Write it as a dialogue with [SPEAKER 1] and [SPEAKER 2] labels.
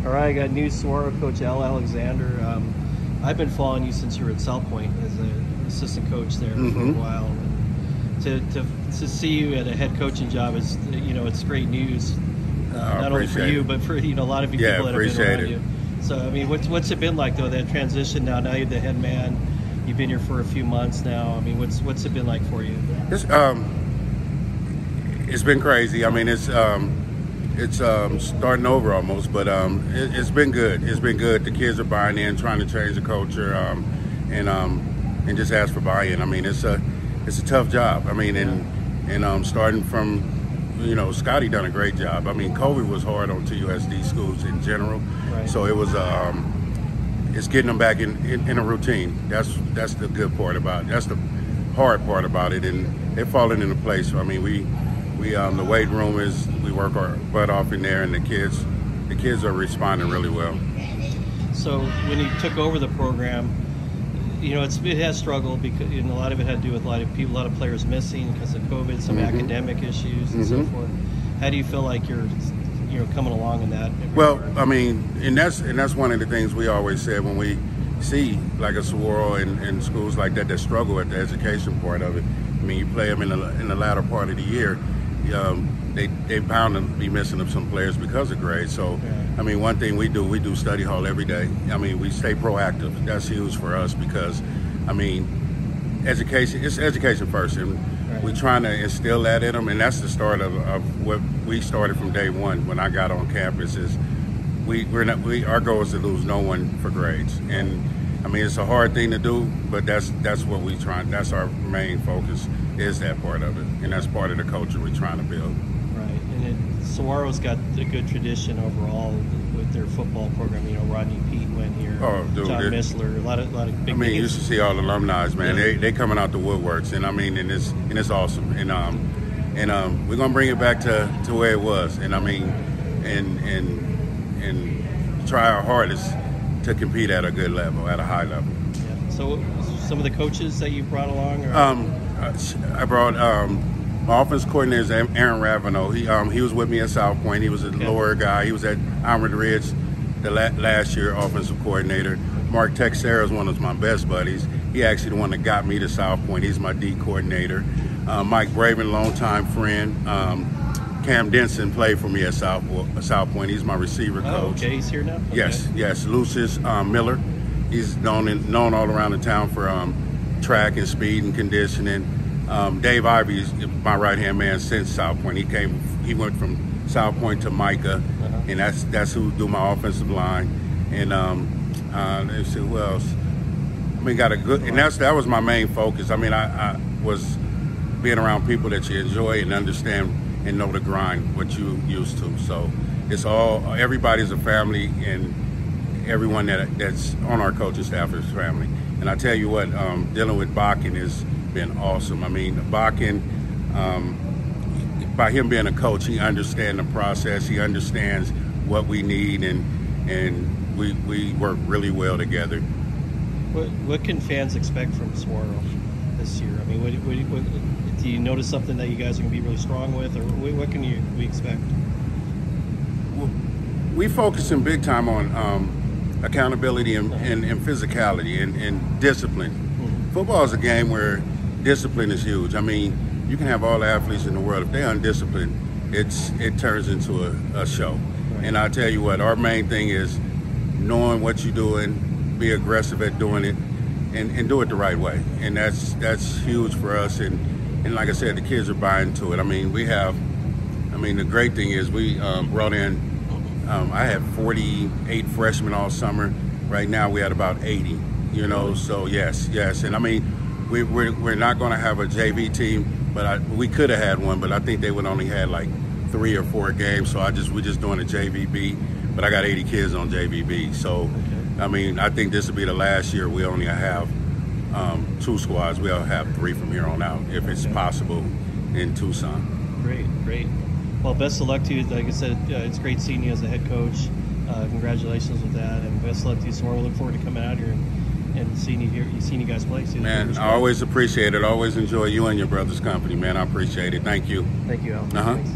[SPEAKER 1] All right, I got new Sahuaro coach Al Alexander. I've been following you since you were at South Point as an assistant coach there for a while. And to see you at a head coaching job is, it's great news. Not only for you, but for a lot of people that have been around you. So I mean, what's it been like though, that transition now? Now you're the head man. You've been here for a few months now. I mean, what's it been like for you?
[SPEAKER 2] It's been crazy. I mean, it's starting over almost, but it's been good. It's been good. The kids are buying in, trying to change the culture, and just ask for buy-in. I mean, it's a tough job. I mean, and starting from, Scotty done a great job. I mean, COVID was hard on TUSD schools in general, so it was it's getting them back in a routine. That's the good part about it. That's the hard part about it, and they're falling into place. So, I mean, we the weight room we work our butt off in there, and the kids are responding really well.
[SPEAKER 1] So when you took over the program, it has struggled because a lot of it had to do with a lot of players missing because of COVID, some academic issues and so forth. How do you feel like you're coming along in that?
[SPEAKER 2] Well, I mean, and that's one of the things we always said when we see like a Sahuaro and schools like that struggle at the education part of it. I mean, you play them in the latter part of the year. They bound to be missing up some players because of grades. So, I mean, one thing we do study hall every day. I mean, we stay proactive. That's huge for us because, I mean, it's education first, and we're trying to instill that in them. And that's the start of what we started from day one when I got on campus. Is our goal is to lose no one for grades. And I mean, it's a hard thing to do, but that's what we try. That's our main focus, is that part of it, and that's part of the culture we're trying to build.
[SPEAKER 1] Right, and Sahuaro's got a good tradition overall with their football program. Rodney Pete went here.
[SPEAKER 2] Oh, dude,
[SPEAKER 1] John Missler, a lot of big.
[SPEAKER 2] I mean, you should see all the alumni, man. Yeah. They coming out the woodworks, and I mean, and it's awesome. And we're gonna bring it back to where it was. And I mean, and try our hardest to compete at a good level, at a high level.
[SPEAKER 1] Yeah. So, some of the coaches that you brought along? Or?
[SPEAKER 2] I brought my offense coordinator is Aaron Ravenel. He was with me at South Point. He was a lower guy. He was at Almond Ridge the last year offensive coordinator. Mark Texera is one of my best buddies. He actually the one that got me to South Point. He's my D coordinator. Mike Braven, longtime friend. Cam Denson played for me at South Point. He's my receiver coach.
[SPEAKER 1] Oh, okay, he's here now? Okay.
[SPEAKER 2] Yes. Lucius Miller. He's known all around the town for track and speed and conditioning. Dave Ivey is my right-hand man since South Point. He went from South Point to Micah, and that's who do my offensive line. And let's see who else. I mean, got a good, and that was my main focus. I mean, I was being around people that you enjoy and understand and know the grind, what you used to. So it's everybody's a family, and everyone that's on our coaching staff is family. And I tell you what, dealing with Bakken has been awesome. I mean, Bakken, by him being a coach, he understands the process. He understands what we need, and we work really well together.
[SPEAKER 1] What can fans expect from Sahuaro this year? I mean, what do you notice something that you guys are going to be really strong with, or what can we expect?
[SPEAKER 2] We focus in big time on accountability and physicality and discipline. Football is a game where discipline is huge. I mean, you can have all the athletes in the world. If they're undisciplined, it turns into a show. Right. And I tell you what, our main thing is knowing what you're doing, be aggressive at doing it, and do it the right way. And that's huge for us. And like I said, the kids are buying into it. I mean, the great thing is we brought in, I had 48 freshmen all summer. Right now we had about 80, so yes. And I mean, we're not going to have a JV team, but we could have had one, but I think they would only had like 3 or 4 games. So we're just doing a JVB, but I got 80 kids on JVB. So, I mean, I think this will be the last year we only have 2 squads. We'll have 3 from here on out, if it's possible, in Tucson.
[SPEAKER 1] Great. Well, best of luck to you. Like I said, it's great seeing you as a head coach. Congratulations with that, and best of luck to you. So we look forward to coming out here and seeing you guys play.
[SPEAKER 2] Man, I always appreciate it. I always enjoy you and your brother's company, man. I appreciate it. Thank you.
[SPEAKER 1] Thank you, Al.
[SPEAKER 2] Thanks.